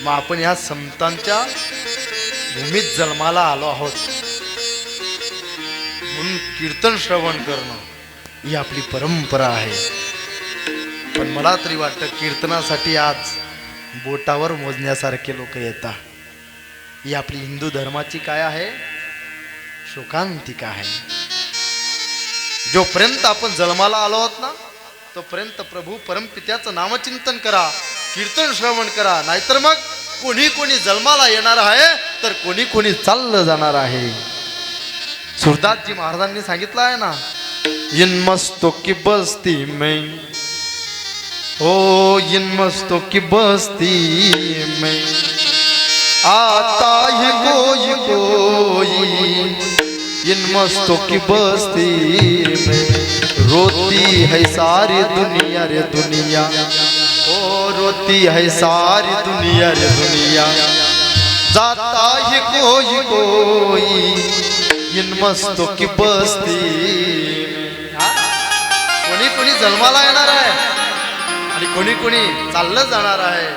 मग आपण ह्या संतांच्या भूमीत जन्माला आलो आहोत म्हणून कीर्तन श्रवण करणं ही आपली परंपरा आहे. पण मला तरी वाटतं कीर्तनासाठी आज बोटावर मोजण्यासारखे लोक येतात. ही आपली हिंदू धर्माची काय आहे, शोकांतिका आहे. जोपर्यंत आपण जन्माला आलो आहोत ना तोपर्यंत प्रभू परमपित्याचं नामचिंतन करा, कीर्तन श्रवण करा. नाहीतर मग कोणी कोणी जन्माला येणार आहे तर कोणी कोणी चाललं जाणार आहे. सुरदासजी महाराजांनी सांगितलं आहे ना, इन मस्तों की बस्ती में, ओ इन मस्तों की बस्ती में आता है कोई कोई, इन मस्तों की बस्ती में रोती है सारी दुनिया रे दुनिया, ओ रोती है सारी दुनिया रे दुनिया. जाता है कोई कोई इन मस्तों की बस्ती में. कोणी कोणी जन्माला येणार आहे आणि कोणी कोणी चाललं जाणार आहे.